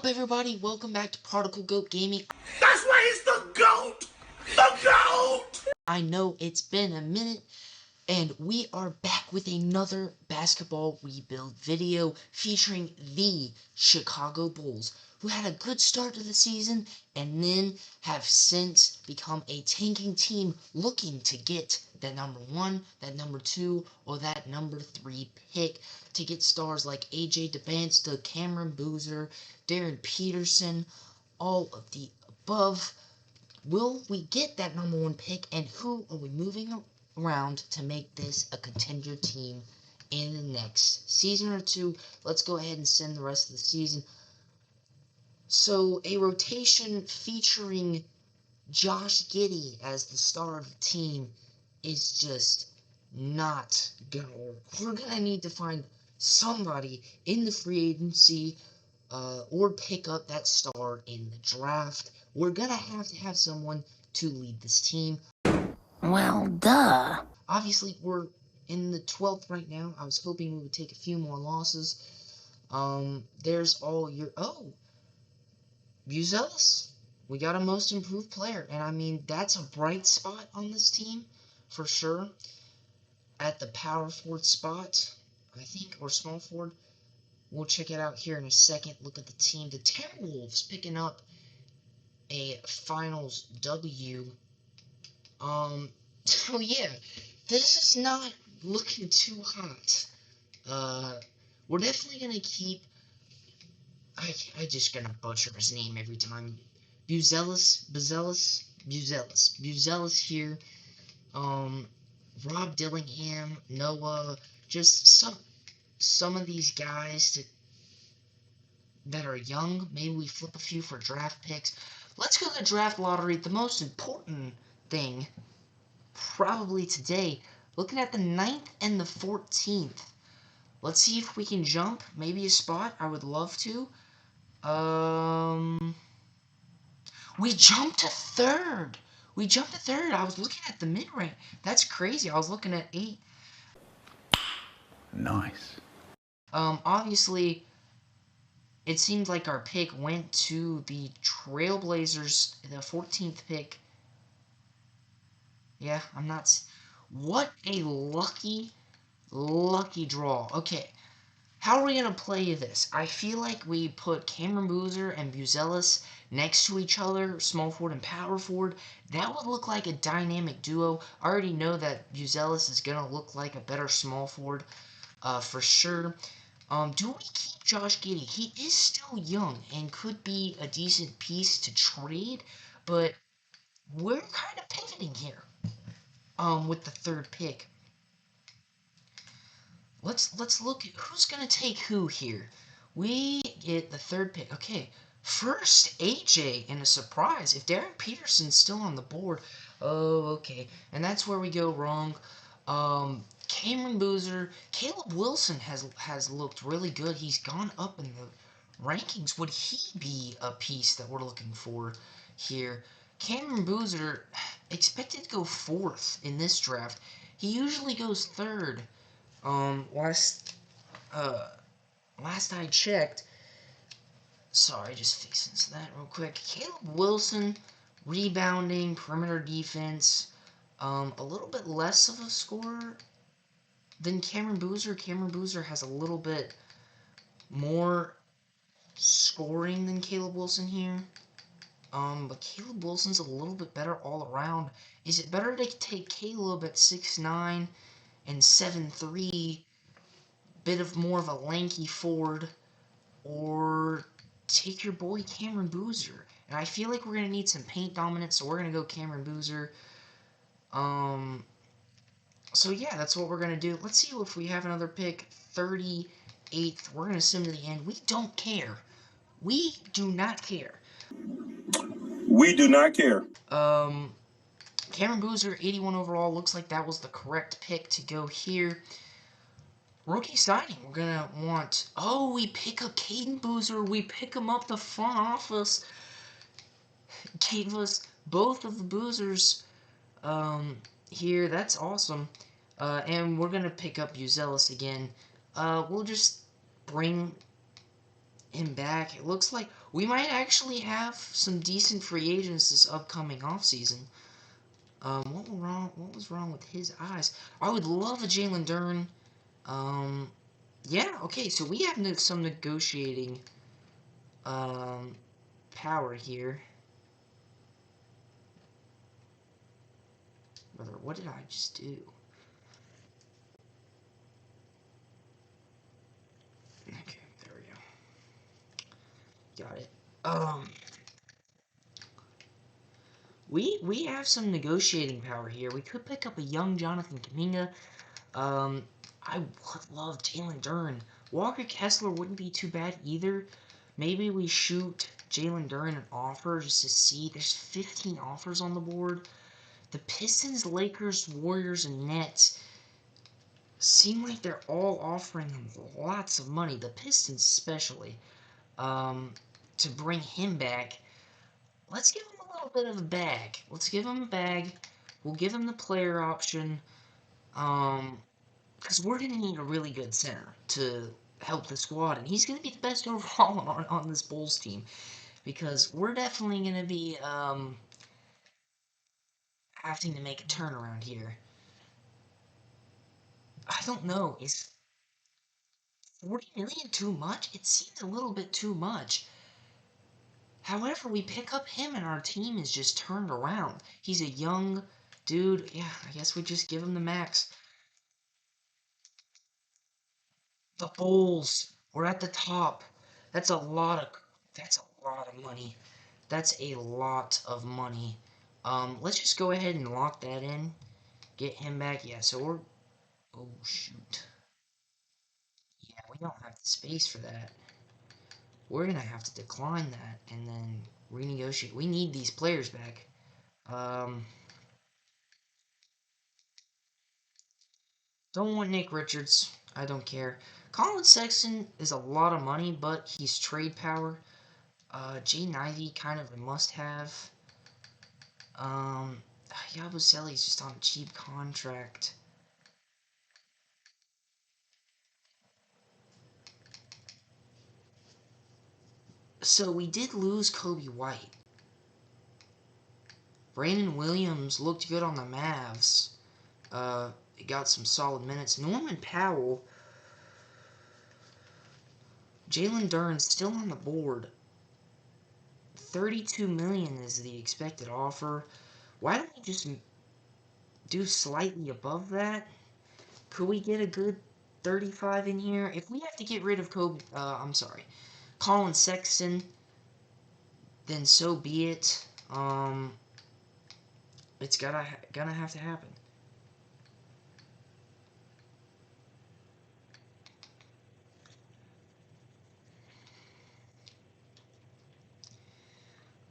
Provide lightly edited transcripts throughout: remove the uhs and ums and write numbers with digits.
up, everybody? Welcome back to Particle Goat Gaming. That's why he's the GOAT! The GOAT! I know it's been a minute, and we are back with another basketball rebuild video featuring the Chicago Bulls, who had a good start to the season and then have since become a tanking team looking to get that number 1, that number 2, or that number 3 pick to get stars like AJ DeBansta, Cameron Boozer, Darren Peterson, all of the above. Will we get that number 1 pick, and who are we moving around to make this a contender team in the next season or two? Let's go ahead and send the rest of the season. So, a rotation featuring Josh Giddey as the star of the team is just not gonna work. We're gonna need to find somebody in the free agency or pick up that star in the draft. We're gonna have to have someone to lead this team. Well, duh. Obviously, we're in the 12th right now. I was hoping we would take a few more losses. There's all your... Oh! Buzelis. We got a most improved player. And, I mean, that's a bright spot on this team, for sure. At the power forward spot, I think, or small forward. We'll check it out here in a second. Look at the team. The Timberwolves picking up a finals W. So yeah, this is not looking too hot. We're definitely gonna keep. I just gonna butcher his name every time. Buzelis here. Rob Dillingham, Noah, just some of these guys that are young. Maybe we flip a few for draft picks. Let's go to the draft lottery. The most important thing probably today, looking at the 9th and the 14th. Let's see if we can jump maybe a spot. I would love to. We jumped to 3rd. We jumped to 3rd. I was looking at the mid-range. That's crazy. I was looking at 8. Nice. Obviously, it seems like our pick went to the Trailblazers, the 14th pick. Yeah, I'm not... What a lucky draw. Okay, how are we going to play this? I feel like we put Cameron Boozer and Buzelis next to each other, small forward and power forward. That would look like a dynamic duo. I already know that Buzelis is going to look like a better small forward, for sure. Do we keep Josh Giddey? He is still young and could be a decent piece to trade, but we're kind of pivoting here. With the 3rd pick. Let's look at who's gonna take who here. We get the 3rd pick. Okay, first AJ in a surprise. If Darren Peterson's still on the board, oh okay, and that's where we go wrong. Cameron Boozer, Caleb Wilson has looked really good. He's gone up in the rankings. Would he be a piece that we're looking for here? Cameron Boozer, expected to go 4th in this draft. He usually goes 3rd. Last I checked. Sorry, just fixing that real quick. Caleb Wilson, rebounding, perimeter defense, a little bit less of a scorer than Cameron Boozer. Cameron Boozer has a little bit more scoring than Caleb Wilson here. But Caleb Wilson's a little bit better all around. Is it better to take Caleb at 6'9" and 7'3", bit of more of a lanky forward, or take your boy Cameron Boozer? And I feel like we're going to need some paint dominance, so we're going to go Cameron Boozer. So yeah, that's what we're going to do. Let's see if we have another pick. 38th. We're going to sim to the end. We don't care. We do not care. We do not care. Cameron Boozer, 81 overall. Looks like that was the correct pick to go here. Rookie signing. We're going to want... Oh, we pick up Caden Boozer. We pick him up. The front office gave us both of the Boozers here. That's awesome. And we're going to pick up Buzelis again. We'll just bring him back. It looks like We might actually have some decent free agents this upcoming offseason. What was wrong with his eyes? I would love a Jalen Duren. Um, yeah, okay, so we have some negotiating um, power here. Brother, what did I just do? Okay, there we go. Got it. Um, we have some negotiating power here. We could pick up a young Jonathan Kuminga. I would love Jalen Duren. Walker Kessler wouldn't be too bad either. Maybe we shoot Jalen Duren an offer just to see. There's 15 offers on the board. The Pistons, Lakers, Warriors, and Nets seem like they're all offering him lots of money. The Pistons especially. To bring him back. Let's give him a little bit of a bag. Let's give him a bag. We'll give him the player option. Because we're going to need a really good center to help the squad, and he's going to be the best overall on this Bulls team, because we're definitely going to be having to make a turnaround here. I don't know, is 40 million too much? It seems a little bit too much. However, we pick up him and our team is just turned around. He's a young dude. Yeah, I guess we just give him the max. The Bulls. We're at the top. That's a lot of that's a lot of money. That's a lot of money. Let's just go ahead and lock that in. Get him back. Yeah, so we're oh shoot. Yeah, we don't have the space for that. We're gonna have to decline that and then renegotiate. We need these players back. Um don't want Nick Richards. I don't care. Colin Sexton is a lot of money, but he's trade power. J90 kind of a must-have. Um, Yabusele's just on a cheap contract. So we did lose Kobe White. Brandon Williams looked good on the Mavs. He got some solid minutes. Norman Powell, Jalen Duren's still on the board. 32 million is the expected offer. Why don't we just do slightly above that? Could we get a good 35 in here? If we have to get rid of Colin Sexton, then so be it. It's gonna have to happen.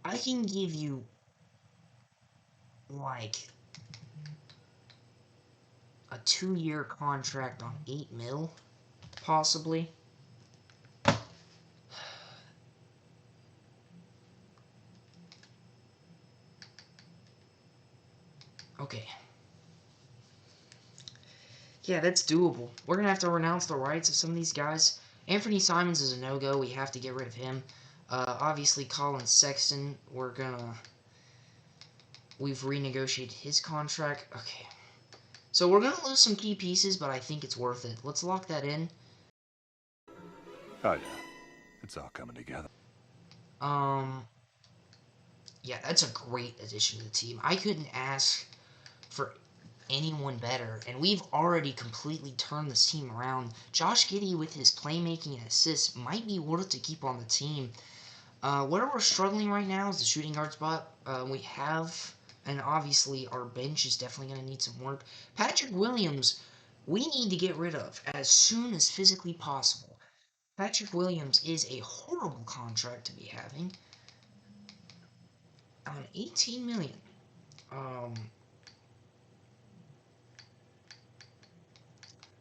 I can give you like a 2-year contract on 8 mil, possibly. Okay. Yeah, that's doable. We're gonna have to renounce the rights of some of these guys. Anthony Simons is a no-go. We have to get rid of him. Obviously, Colin Sexton, we've renegotiated his contract. Okay. So we're gonna lose some key pieces, but I think it's worth it. Let's lock that in. Oh, yeah. It's all coming together. Um, yeah, that's a great addition to the team. I couldn't ask for anyone better, and we've already completely turned this team around. Josh Giddey, with his playmaking and assists, might be worth to keep on the team. Where we're struggling right now is the shooting guard spot. And obviously our bench is definitely going to need some work. Patrick Williams, we need to get rid of as soon as physically possible. Patrick Williams is a horrible contract to be having. On 18 million. Um,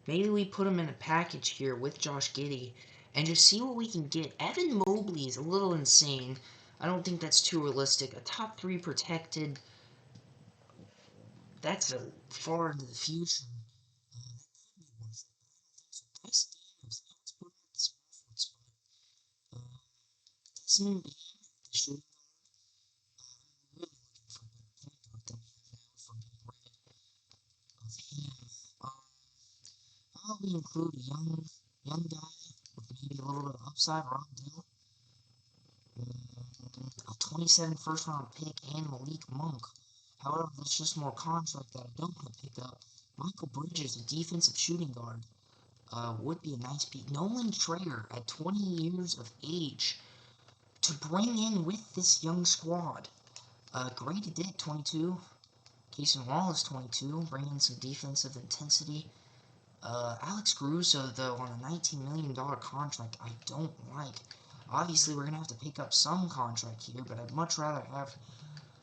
Maybe we put him in a package here with Josh Giddey and just see what we can get. Evan Mobley is a little insane. I don't think that's too realistic. A top 3 protected, that's a far into the future. Desmond Bain, the shooting guard, really looking for a better point guard than we have now for getting rid of him. How about we include a young guy with maybe a little bit of upside, Rob Dill, a 27 first round pick, and Malik Monk. However, that's just more contract that I don't want to pick up. Michael Bridges, a defensive shooting guard, would be a nice pick. Nolan Trayer, at 20 years of age, to bring in with this young squad. Grady Dick, 22. Cason Wallace, 22. Bring in some defensive intensity. Alex Caruso, though, on a $19 million contract, I don't like. Obviously, we're going to have to pick up some contract here, but I'd much rather have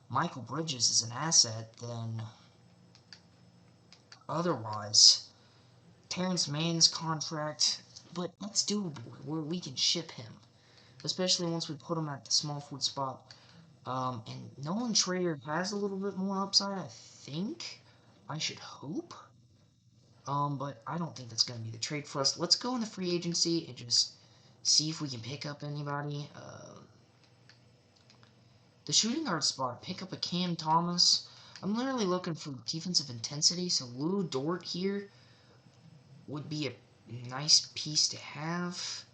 Michael Bridges as an asset than otherwise. Terrence Mann's contract, but that's doable, where we can ship him, especially once we put him at the small forward spot. And Nolan Trayer has a little bit more upside, I think. I should hope. But I don't think that's going to be the trade for us. Let's go in the free agency and just see if we can pick up anybody. The shooting guard spot, pick up a Cam Thomas. I'm literally looking for defensive intensity, so Lou Dort here would be a nice piece to have.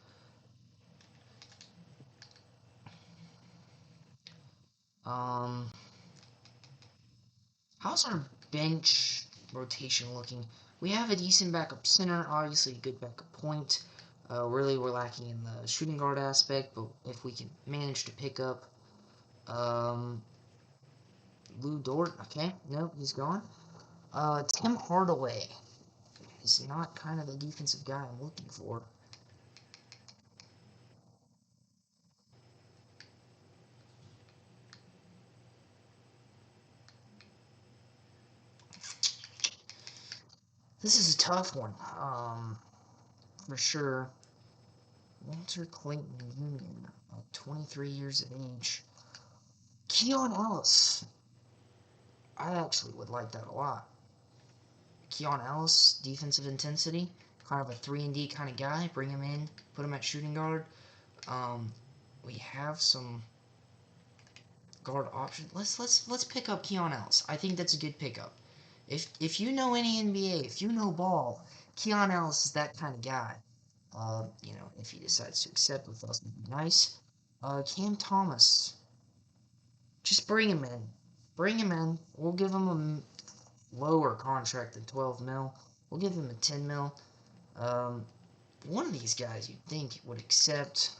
How's our bench rotation looking? We have a decent backup center, obviously a good backup point. Really, we're lacking in the shooting guard aspect, but if we can manage to pick up Lou Dort, okay, nope, he's gone. Tim Hardaway is not kind of the defensive guy I'm looking for. This is a tough one, for sure. Walter Clayton Union, 23 years of age. Keon Ellis. I actually would like that a lot. Keon Ellis, defensive intensity, kind of a 3-and-D kind of guy. Bring him in, put him at shooting guard. We have some guard options. Let's pick up Keon Ellis. I think that's a good pickup. If you know any NBA, if you know ball, Keon Ellis is that kind of guy. If he decides to accept with us, it'd be nice. Cam Thomas, just bring him in. Bring him in. We'll give him a lower contract than 12 mil. We'll give him a 10 mil. One of these guys you'd think would accept.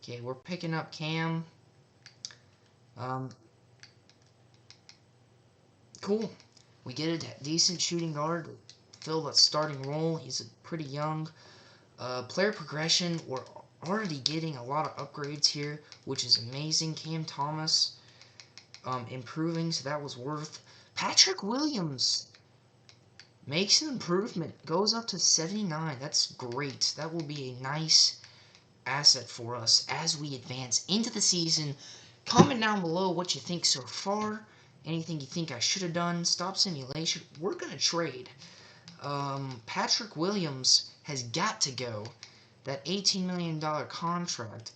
Okay, we're picking up Cam. Cool. We get a decent shooting guard to fill that starting role. He's pretty young. Player progression, we're already getting a lot of upgrades here, which is amazing. Cam Thomas improving, so that was worth. Patrick Williams makes an improvement, goes up to 79. That's great. That will be a nice asset for us as we advance into the season. Comment down below what you think so far. Anything you think I should have done. Stop simulation. We're going to trade. Patrick Williams has got to go. That $18 million contract.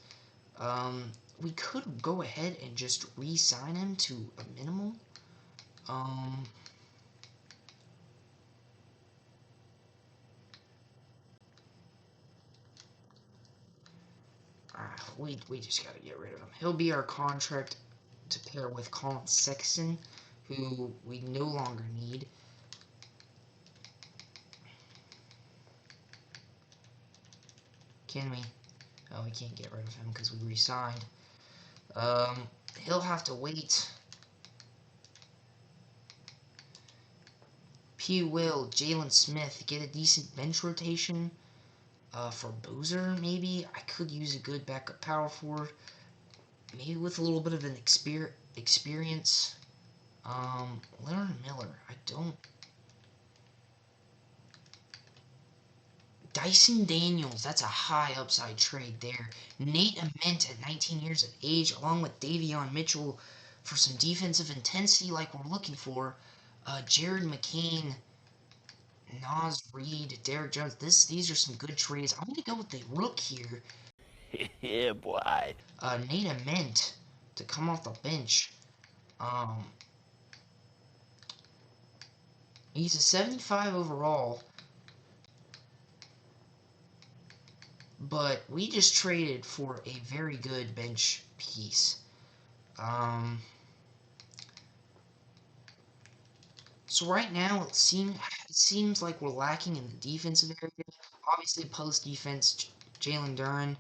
We could go ahead and just re-sign him to a minimal. We just gotta get rid of him. He'll be our contract to pair with Colin Sexton, who we no longer need. Can we? Oh, we can't get rid of him because we re-signed. He'll have to wait. P. Will, Jalen Smith, get a decent bench rotation. For Boozer, maybe. I could use a good backup power forward. Maybe with a little bit of an experience. Leonard Miller, I don't. Dyson Daniels, that's a high upside trade there. Nate Ament at 19 years of age, along with Davion Mitchell for some defensive intensity like we're looking for. Jared McCain, Nas Reed, Derek Jones. These are some good trades. I'm gonna go with the rook here. Yeah, boy. Nate Mint to come off the bench. Um, he's a 75 overall, but we just traded for a very good bench piece. Um, so right now it seems like we're lacking in the defensive area. Obviously, post defense, Jalen Duren.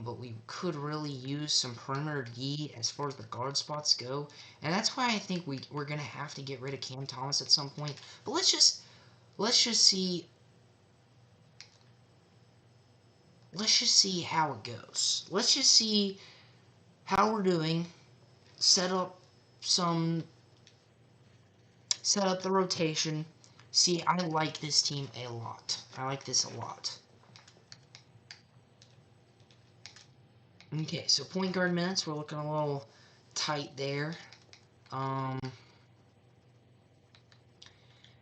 But we could really use some perimeter D as far as the guard spots go, and that's why I think we're gonna have to get rid of Cam Thomas at some point. But let's just see how it goes. Let's just see how we're doing. Set up some set up the rotation. See, I like this team a lot. I like this a lot. Okay, so point guard minutes, we're looking a little tight there. Um,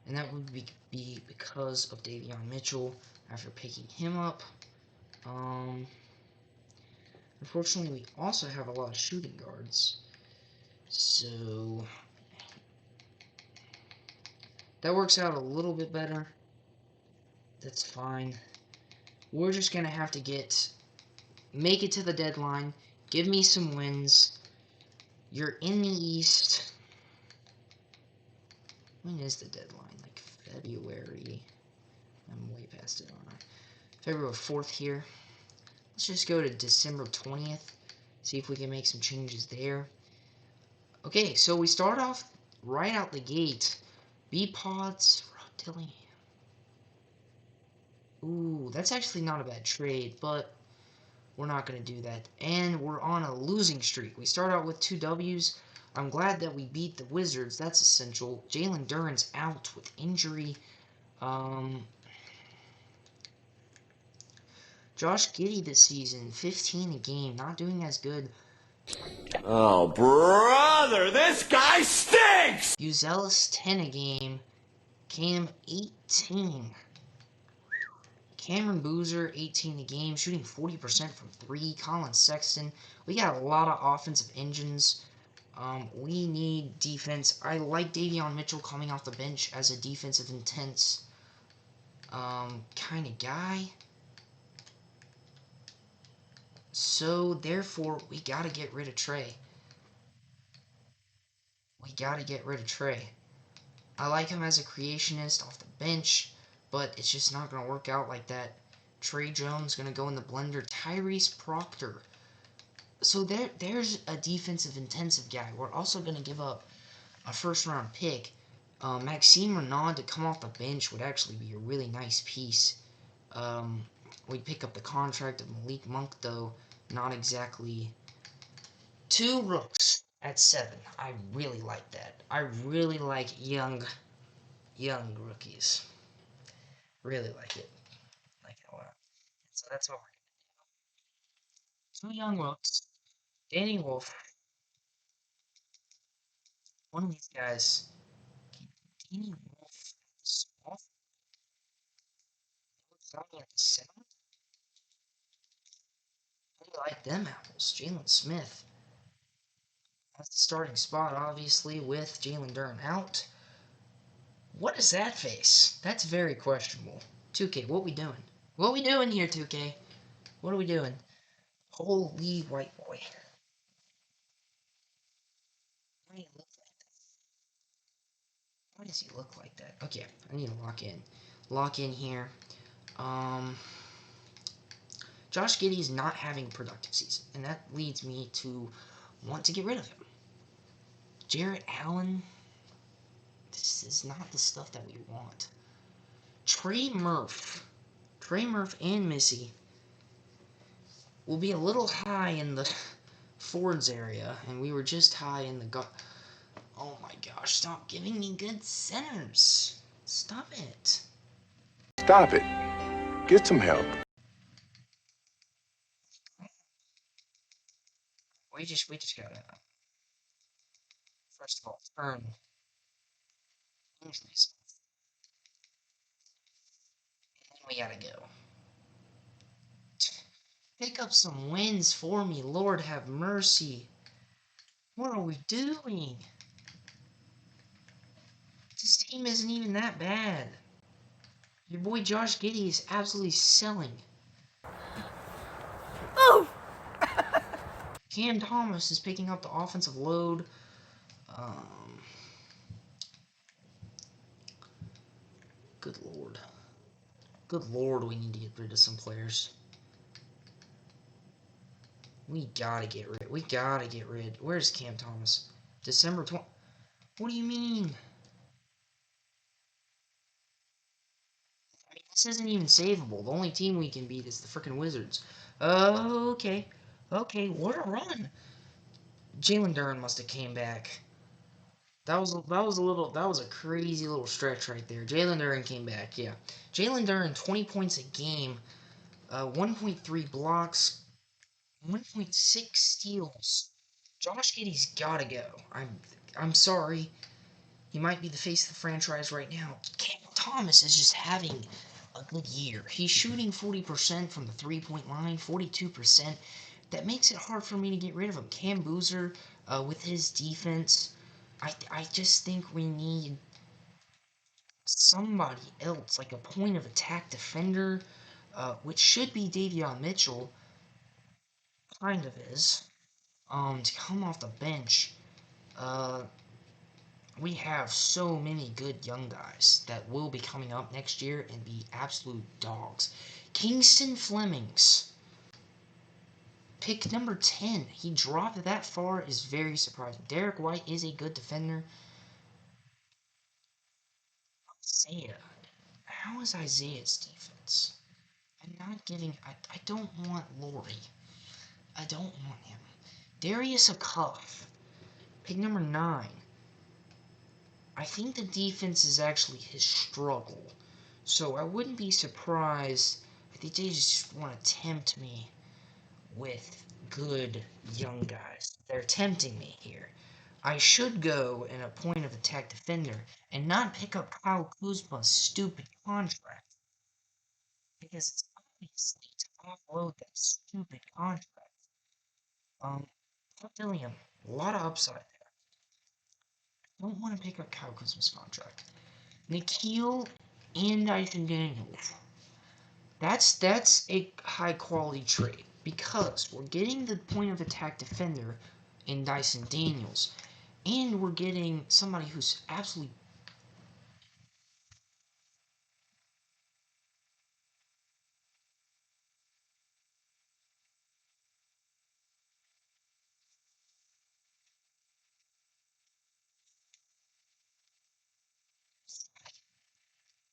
and that would be because of Davion Mitchell after picking him up. Um, Unfortunately, we also have a lot of shooting guards, so that works out a little bit better. That's fine. We're just gonna have to make it to the deadline. Give me some wins. You're in the East. When is the deadline? Like February. I'm way past it, aren't I? February 4th here. Let's just go to December 20th. See if we can make some changes there. Okay, so we start off right out the gate. B-Pods, Rod Dillingham. Ooh, that's actually not a bad trade, but we're not going to do that. And we're on a losing streak. We start out with 2 W's. I'm glad that we beat the Wizards. That's essential. Jalen Duren's out with injury. Josh Giddey this season, 15 a game. Not doing as good. Oh, brother, this guy stinks! Uzelis, 10 a game. Cam, 18. Cameron Boozer, 18 a game, shooting 40% from 3. Colin Sexton. We got a lot of offensive engines. We need defense. I like Davion Mitchell coming off the bench as a defensive intense kind of guy. So, therefore, we got to get rid of Trey. I like him as a creationist off the bench, but it's just not going to work out like that. Trey Jones going to go in the blender. Tyrese Proctor. So there's a defensive intensive guy. We're also going to give up a first round pick. Maxime Renaud to come off the bench would actually be a really nice piece. We'd pick up the contract of Malik Monk, though. Not exactly. 2 rooks at 7. I really like that. I really like young rookies. Really like it. Like it a lot. So that's what we're gonna do. 2 young rooks. Danny Wolf. One of these guys. Danny Wolf. Small. Starting at the center. How do you like them apples? Jalen Smith. That's the starting spot, obviously, with Jalen Duren out. What is that face? That's very questionable. 2K, what we doing? What we doing here, 2K? What are we doing? Holy white boy. Why do you look like that? Why does he look like that? Okay, I need to lock in. Lock in here. Josh Giddey is not having a productive season, and that leads me to want to get rid of him. Jarrett Allen. This is not the stuff that we want. Trey Murph and Missy will be a little high in the Fords area, and we were just high in the Oh my gosh, stop giving me good centers. Stop it. Stop it. Get some help. We just gotta, first of all, turn. We gotta go. Pick up some wins for me, Lord have mercy. What are we doing? This team isn't even that bad. Your boy Josh Giddey is absolutely selling. Oh! Cam Thomas is picking up the offensive load. Good lord. Good lord, we need to get rid of some players. We gotta get rid. Where's Cam Thomas? December 20. What do you mean? I mean, this isn't even savable. The only team we can beat is the freaking Wizards. Okay. Okay, what a run. Jalen Duren must have came back. That was a crazy little stretch right there. Jalen Duren came back, yeah. Jalen Duren, 20 points a game, 1.3 blocks, 1.6 steals. Josh Giddey's gotta go. I'm sorry. He might be the face of the franchise right now. Cam Thomas is just having a good year. He's shooting 40% from the three-point line, 42%. That makes it hard for me to get rid of him. Cam Boozer, with his defense, I just think we need somebody else, like a point of attack defender, which should be Davion Mitchell, kind of is, to come off the bench. We have so many good young guys that will be coming up next year and be absolute dogs. Kingston Flemings, pick number 10. He dropped that far is very surprising. Derek White is a good defender. Isaiah. How is Isaiah's defense? I'm not giving... I don't want Laurie. I don't want him. Darius Acuff, pick number 9. I think the defense is actually his struggle. So I wouldn't be surprised if they just want to tempt me with good young guys. They're tempting me here. I should go in a point of attack defender and not pick up Kyle Kuzma's stupid contract. Because it's obviously to offload that stupid contract. Dilliam, a lot of upside there. I don't want to pick up Kyle Kuzma's contract. Nikhil and Dyson Daniels. That's a high quality trade because we're getting the point of attack defender in Dyson Daniels, and we're getting somebody who's absolutely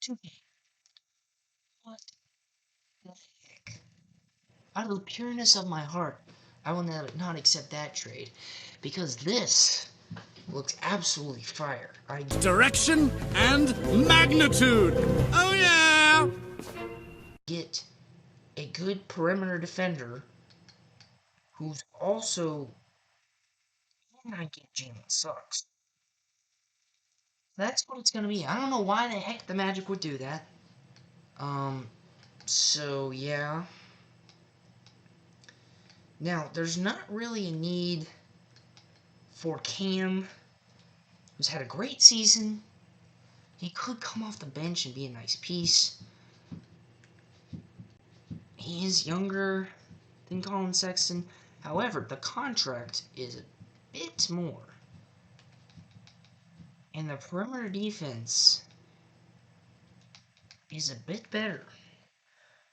too big. What the heck? Out of the pureness of my heart, I will not accept that trade because this looks absolutely fire. I Direction and magnitude. Oh, yeah. get a good perimeter defender who's also, and I get Jalen Sucks. That's what it's gonna be. I don't know why the heck the Magic would do that. So yeah. Now, there's not really a need for Cam, who's had a great season. He could come off the bench and be a nice piece. He is younger than Colin Sexton. However, the contract is a bit more. And the perimeter defense is a bit better.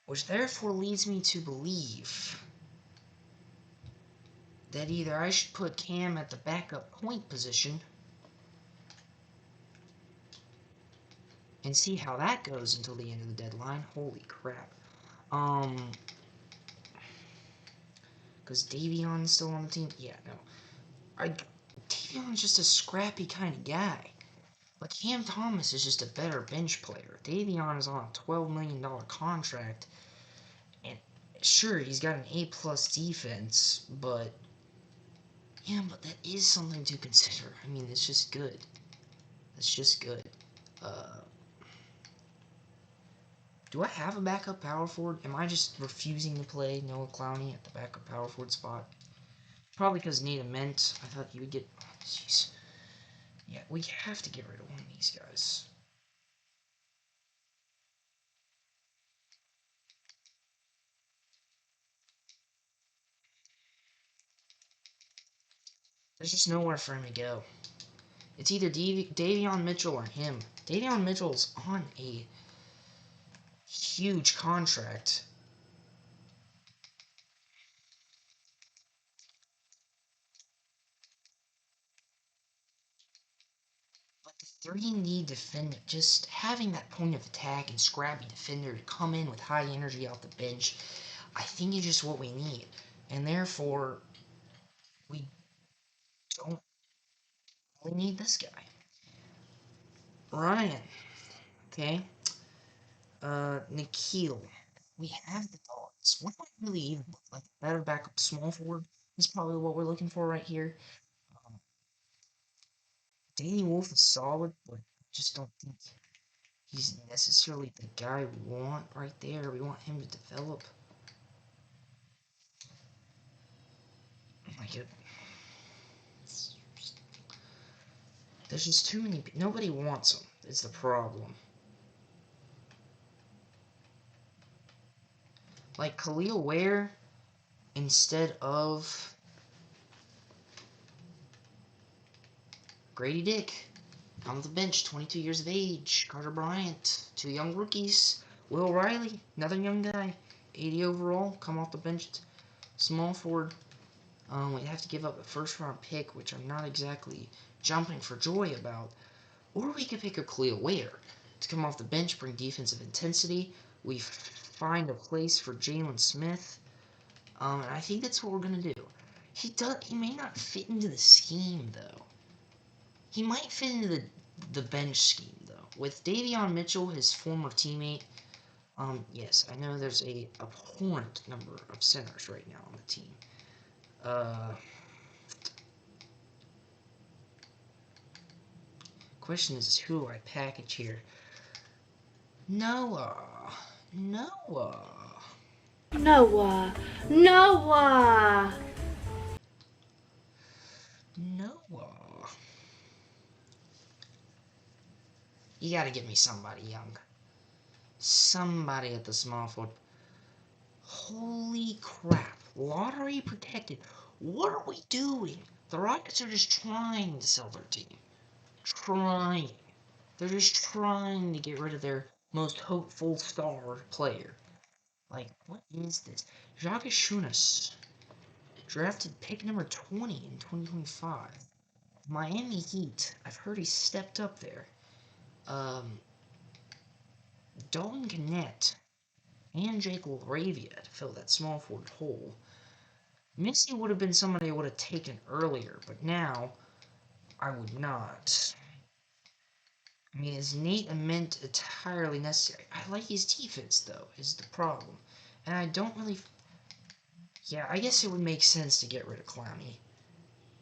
Which therefore leads me to believe that either I should put Cam at the backup point position and see how that goes until the end of the deadline. Holy crap. Because Davion's still on the team? Yeah, no. Davion's just a scrappy kind of guy. But Cam Thomas is just a better bench player. Davion is on a $12 million contract. And sure, he's got an A-plus defense, but yeah, but that is something to consider. I mean, it's just good. It's just good. Do I have a backup power forward? Am I just refusing to play Noah Clowney at the backup power forward spot? Probably because Nate meant I thought you would get. Oh, jeez. Yeah, we have to get rid of one of these guys. There's just nowhere for him to go. It's either Davion Mitchell or him. Davion Mitchell's on a huge contract. But the 3 need defender, just having that point of attack and scrappy defender to come in with high energy off the bench, I think is just what we need. And therefore, we don't really need this guy. Ryan, okay? Nikhil. We have the dogs. What do I really even look like? Better backup small forward is probably what we're looking for right here. Um, Danny Wolf is solid, but I just don't think he's necessarily the guy we want right there. We want him to develop. Like it, there's just too many. Nobody wants him. Is the problem. Like Khalil Ware instead of Grady Dick. On the bench, 22 years of age. Carter Bryant, 2 young rookies. Will Riley, another young guy. 80 overall, come off the bench. Small forward. We have to give up a first round pick, which I'm not exactly jumping for joy about. Or we could pick a Khalil Ware to come off the bench, bring defensive intensity. We find a place for Jalen Smith. And I think that's what we're gonna do. He may not fit into the scheme though. He might fit into the bench scheme though. With Davion Mitchell, his former teammate. Yes, I know there's a abhorrent number of centers right now on the team. Question is who do I package here? Noah. Noah. Noah. Noah. Noah. You gotta give me somebody young. Somebody at the small forward. Holy crap. Lottery protected. What are we doing? The Rockets are just trying to sell their team. Trying. They're just trying to get rid of their most hopeful star player. Like, what is this? Jacques Schunas, drafted pick number 20 in 2025. Miami Heat. I've heard he stepped up there. Dalton Gannett and Jake LaRavia to fill that small forward hole. Missy would have been somebody I would have taken earlier, but now I would not. I mean, is Nate Ament entirely necessary? I like his defense, though, is the problem. And I don't really... Yeah, I guess it would make sense to get rid of Clowney.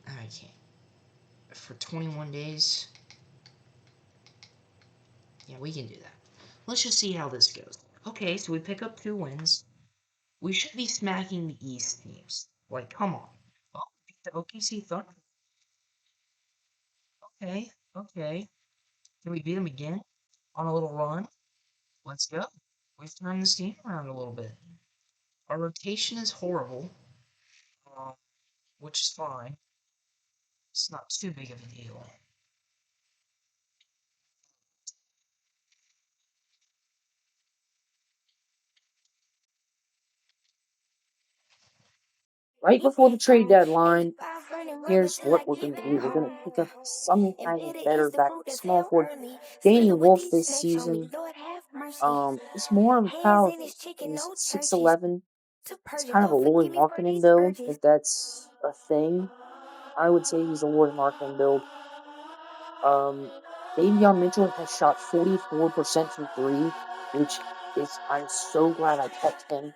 I can't. For 21 days? Yeah, we can do that. Let's just see how this goes. Okay, so we pick up 2 wins. We should be smacking the East teams. Like, come on. Oh, beat the OKC Thunder. Okay, okay. Can we beat them again? On a little run? Let's go. We've turned this game around a little bit. Our rotation is horrible, um, which is fine. It's not too big of a deal. Right before the trade deadline, here's what we're going to do. We're going to pick up some kind of better back small forward. Danny Wolf this season is more of a power forward. He's 6'11". It's kind of a Lori Markkinen build, if that's a thing. I would say he's a Lori Markkinen build. Davion Mitchell has shot 44% from 3, which is, I'm so glad I kept him.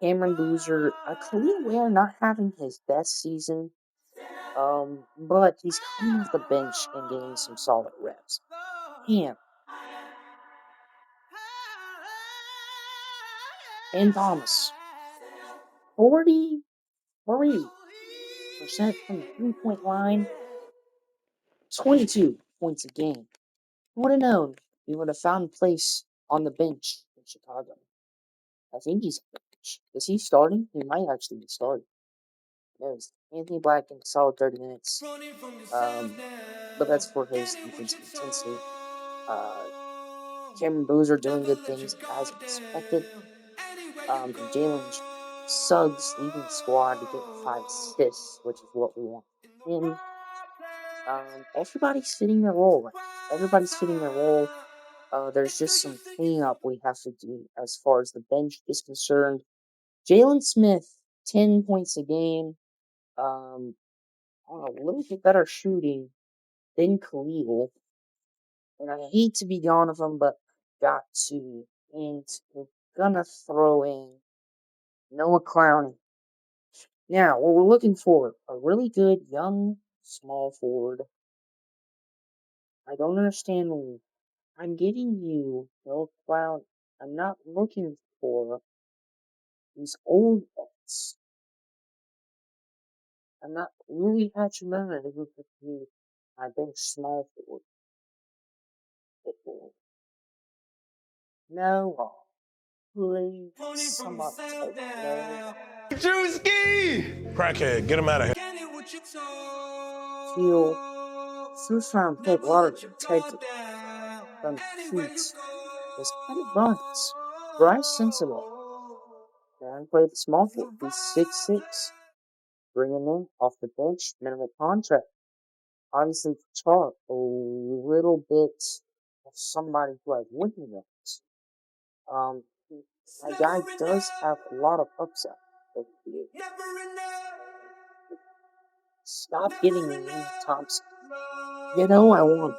Cameron Boozer, Khalil Ware not having his best season, but he's coming off the bench and getting some solid reps. Damn. Cam Thomas, 43% from the 3-point line, 22 points a game. Who would have known he would have found a place on the bench in Chicago? I think he's on the bench. Is he starting? He might actually be starting. There's Anthony Black in a solid 30 minutes. But that's for his defensive intensity. Cameron Boozer doing good things as expected. Jalen Suggs leading the squad to get 5 assists, which is what we want from him. Everybody's fitting their role right now. Everybody's fitting their role. There's just some cleanup we have to do as far as the bench is concerned. Jalen Smith, 10 points a game. A little bit better shooting than Khalil. And I hate to be gone of him, but got to. And we're gonna throw in Noah Clowney. Now, what we're looking for, a really good young small forward. I don't understand why I'm getting you Noah Clowney. I'm not looking for these old vets. I'm not really hatching them to look at you. My bench small forward. No, please, somebody take no. Drewski! Crackhead, get him out of here. Heal. First round pick, a lot of protected from shoots. Was kind of runs. Bryce Sensible. And played the small forward. He's 6'6". Bringing in off the bench, minimal contract. Obviously, for Char, a little bit of somebody who has winning rates. My guy does have a lot of upside. Stop giving me Thompson. You know I want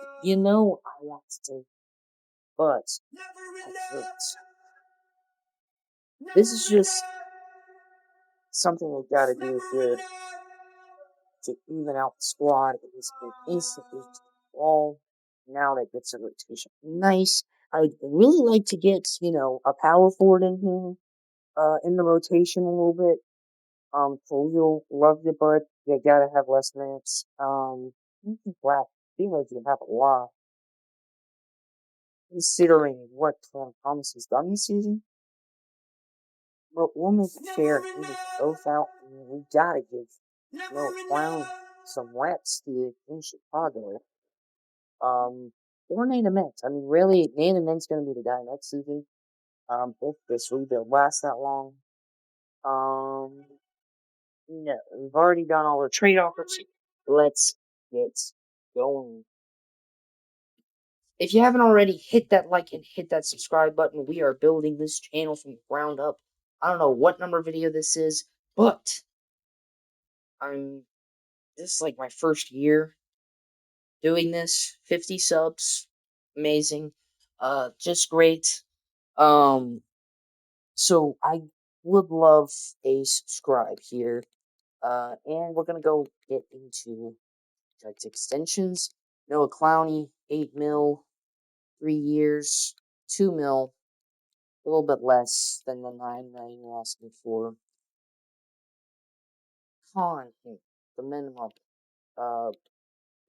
to, but I can't. This is just something we've got to do here to even out the squad. It's been instantly all now that gets a rotation. Nice. I'd really like to get, a power forward in here, in the rotation a little bit. Khalil, love you, bud. You gotta have less minutes. Black, feel like you have a lot. Considering what Thomas has done this season, but we'll make it fair. We both out. We gotta give Noah Clown some reps here in Chicago. Or Nathan Mintz. I mean, really, Nathan Mintz gonna be the guy next season. If this rebuild lasts that long. No, we've already done all the trade offers. Let's get going. If you haven't already, hit that like and hit that subscribe button. We are building this channel from the ground up. I don't know what number video this is, but this is like my first year doing this. 50 subs. Amazing. Just great. So I would love a subscribe here. And we're gonna go get into extensions. Noah Clowney, 8 mil, 3 years, 2 mil, a little bit less than the 9 million you're asking for. The minimum.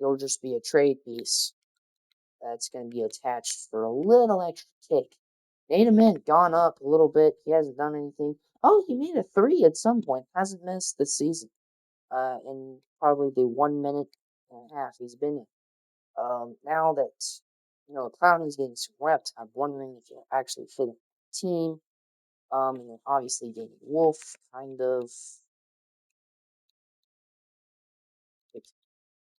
It'll just be a trade piece that's going to be attached for a little extra kick. Nathan Mint gone up a little bit. He hasn't done anything. Oh, he made a 3 at some point. Hasn't missed this season. In probably the 1 minute and a half he's been in. Now that, Clowney's getting some reps, I'm wondering if he'll actually fit in the team. And then obviously Danny Wolf, kind of.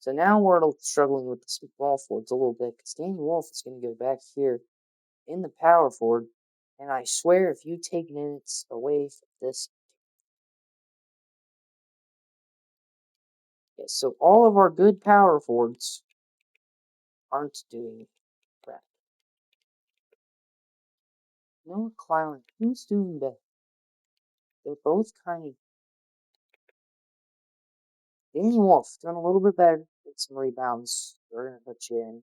So now we're struggling with the small forwards a little bit, because Danny Wolf is going to go back here in the power forward. And I swear, if you take minutes away from this. Yeah, so all of our good power forwards aren't doing crap. Noah Clowney, who's doing better? They're both kind of. Danny Wolf doing a little bit better. Get some rebounds. We're going to put you in.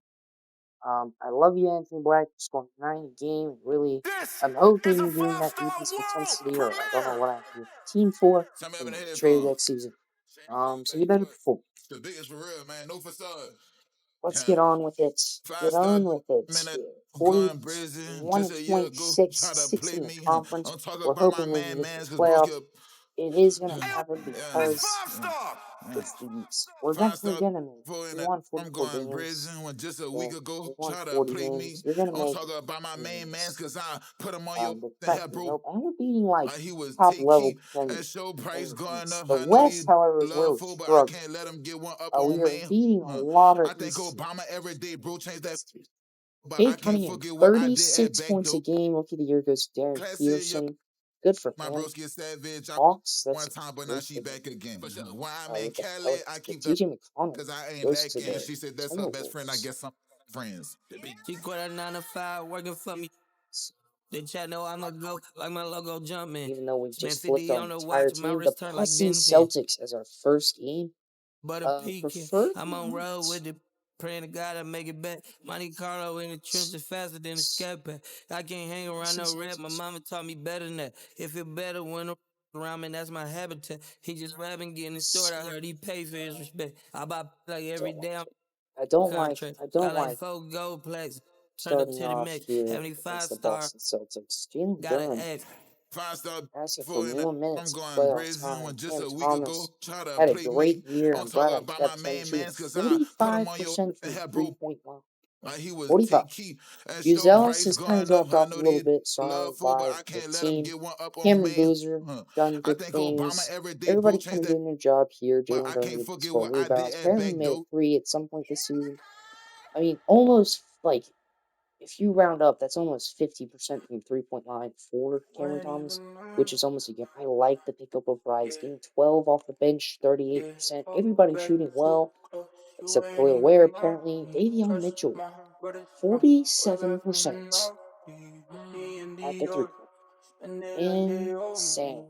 I love you, Anthony Black, scoring 9 a game. Really, This I'm is hoping a you're doing that five-star defense world intensity, or I don't know premiere. what I have to do with the team for. Some You in the might get traded headphones. next season. So you better perform. The biggest for real, man. No facade. Let's get on with it. Get 5-star on with it minute here. gun brazen. 41 Just and a year ago, 26, try to 6th play in the me. conference. I'm talking We're about my hoping we can man, get to man, the because broski. playoffs. It is going to happen Yeah. because Five-star. it's the East. We're Five definitely star going to make for it. in We that won I'm 44 going games. brazen when just a week Yeah, ago we won try to 40 play me. games. You're going to I'm make talking about my it in main the mans East. because I put him on your The the fact head, that bro. nope, and we're beating like He was top take level key as contenders show price in the going East. up. The I know West, he however, is where we're love fool, but I struggling. can't let him get one up We on are me. beating a lot of I think these Obama every day, bro, changed that. teams. But I Kate can't Cunningham, forget what I did at 36 back points a door. game. Rookie of the year goes to Darren Classy, yeah. Peterson. Good for My him. broski is savage. I Hawks, that's one time, but now good she for him. back again. When I'm in With the Cali, I Pelicans. But keep the TJ McConnell because I ain't goes to lacking. the She said that's her best friend. I Timberwolves. guess some friends. She quit at 9 to 5, working for me. They chat know I'm a go, like my logo jumping. Even though we've Spent just flipped 50 our on the entire watch, my team, the wrist turn like Bussy Ben 10. Celtics as our first game. Butter peaking, I'm Preferably on road not. with it. Praying to God I make it back. Monte Carlo in the trenches faster than a scat pack. I can't hang around no rap. My mama taught me better than that. It feel better when around me, that's my habitat. He just rapping, getting his story. I heard he pay for his respect. I buy like every Don't day like I'm it. I don't like. contract. I Got don't like like 4 gold plaques. Turned up starting to the off max. here Having against 5 the star. Boston Celtics. Jalen Got an Duren 5-star asking for for in that more I'm minutes in going playoff brazen time. when just Cam a week ago Thomas try to had a play me. great year. I'm I'm glad talking I about my kept him main shooting mans because I put him on your 45% from head, bro. 3-point line. He was 45. take key and show Uzelis price has kind of going up. dropped I off a know little they bit. Sorry, love fool, but by I the can't let him team. get one up on Cameron me. Boozer done I good think Obama things. every day, bro, Everybody changed kind of that. doing their job here. But Jalen I Duren can't getting forget 4 what I did rebounds. at Apparently back made a door. 3 at some point this season. I mean, almost like if you round up, that's almost 50% from 3-point line for Cameron Thomas, which is almost a game. I like the pickup of Bryce getting 12 off the bench, 38%. Everybody shooting well, except Khalil Ware apparently. Davion Mitchell, 47% at the 3-point. Insane.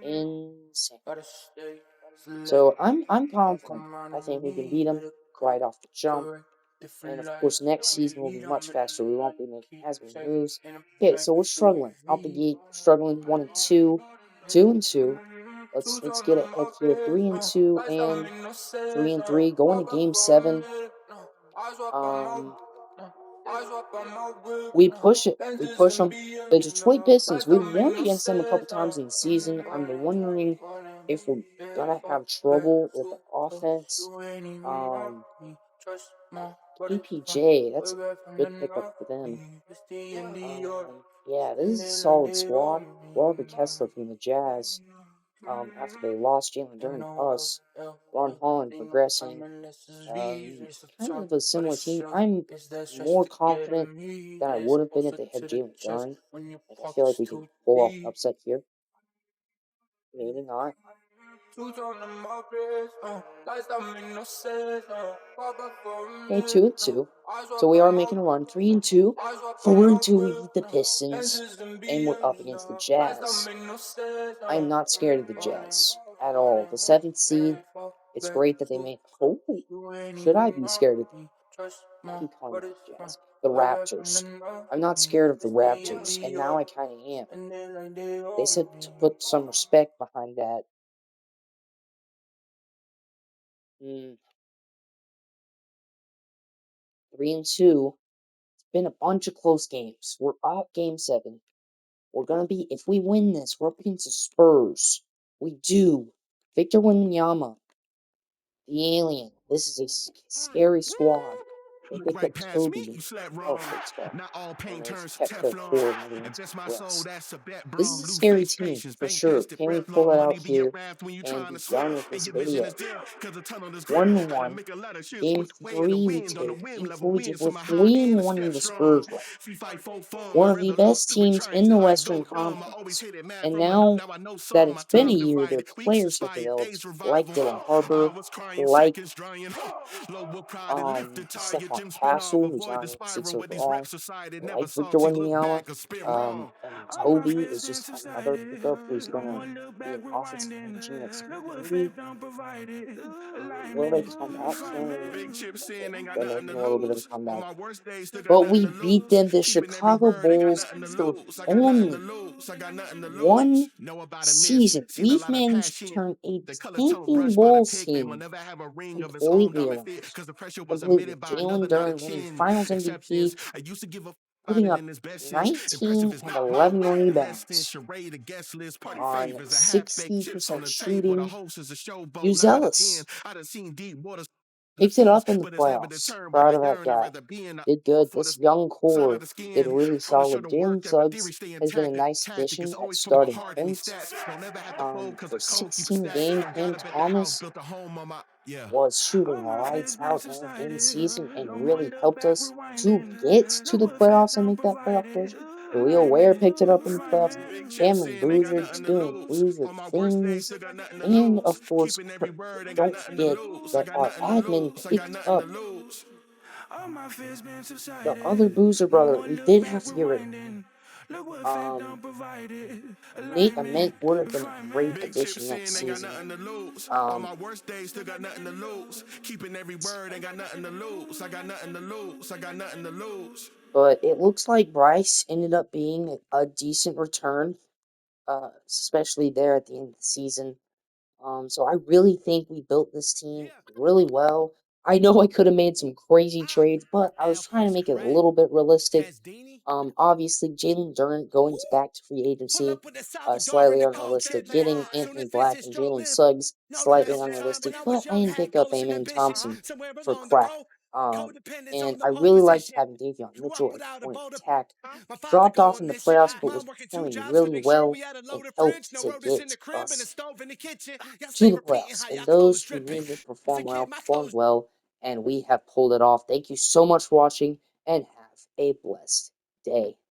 Insane. So I'm confident. I think we can beat them right off the jump. And of course, next season will be much faster. We won't be making as many moves. Okay, so we're struggling out the gate. Struggling 1 and 2, 2 and 2. Let's get ahead here. 3 and 2 and 3 and 3. Going to Game 7. We push it. We push them. The Detroit Pistons. We won against them a couple times in the season. I'm wondering if we're gonna have trouble with the offense. KPJ, that's a good pickup for them. Yeah, this is a solid squad. Walker Kessler from the Jazz. After they lost Jalen Duren to us, Ron Holland progressing. Kind of a similar team. I'm more confident than I would have been if they had Jalen Duren. Like, I feel like we can pull off an upset here. Maybe not. Okay, 2 and 2. So we are making a run. 3 and 2. 4 and 2. We beat the Pistons, and we're up against the Jazz. I am not scared of the Jazz at all. The 7th seed. It's great that they made. Oh, should I be scared of them? Keep calling them the Jazz. The Raptors. I'm not scared of the Raptors, and now I kind of am. They said to put some respect behind that. 3 and 2. It's been a bunch of close games. We're up Game 7. We're gonna be. If we win this, we're up against the Spurs. We do. Victor Wembanyama, the alien. This is a scary squad. They picked up Right past me, Toby. you slept Oh, wrong. fake spell. Not all paint And there's turns to Kepka Teflon. Core moving If into that's the my soul, press. that's a bet, This bro. is a Lose scary face team patience, for bank sure. tested Can we breath, pull long it money out be your here wrath when you and trying to be sweat. done with And this your vision video? is dim, cause the tunnel is grit. Trying to 1-1. make a lot of shit Game switch way of the 3 we wind on the take. wind, Game level 4 we take. win. So We're my high end is 3-1 step with the strong. Spurs right Free fight for fun. one My of the resolution best stupid teams trying in the till I Western go dumb. I always Conference. hit it mad And from the hoop. now Now I know that some. it's My been a tongue year, divided. their Weeks players have expired, developed, days like revival. Dylan I Harper, was crying, like seconds drying. Low will pride and lift the target. Stephon Castle, who's now ranked 6th overall. I like Victor Wembanyama. And Toby is just another pickup who's going to be an offensive machine at maybe. Will they come back? They're making a little bit of a comeback. But we beat them, the Chicago Bulls, after only one season. We've managed to turn a tanking Bulls team completely around. Completely. Jalen Duren winning Finals MVP, putting up 19 and 11 rebounds on 60% shooting. Uzelis picked it up in the playoffs. Proud of that guy. Did good. This young core did really solid. Jalen Suggs has been a nice addition at starting point. For 16 games, Cam Thomas was shooting lights out in the season and really helped us to get to the playoffs and make that playoff push. Khalil Ware picked it up in the playoffs. Cameron Boozer just doing Boozer things. And of course, don't forget that our admin picked up the other Boozer brother. We did have to get rid of him. Nate Ament would have been a great addition next season. But it looks like Bryce ended up being a decent return, especially there at the end of the season. So I really think we built this team really well. I know I could have made some crazy trades, but I was trying to make it a little bit realistic. Obviously, Jalen Duren going back to free agency, slightly unrealistic. Getting Anthony Black and Jalen Suggs, slightly unrealistic. But I didn't pick up Amen Thompson for crack. And I really liked having Davion Mitchell at point of attack. Dropped off in the playoffs, but was playing really well and helped to get us to the playoffs. And those who needed to perform well performed well, and we have pulled it off. Thank you so much for watching, and have a blessed day.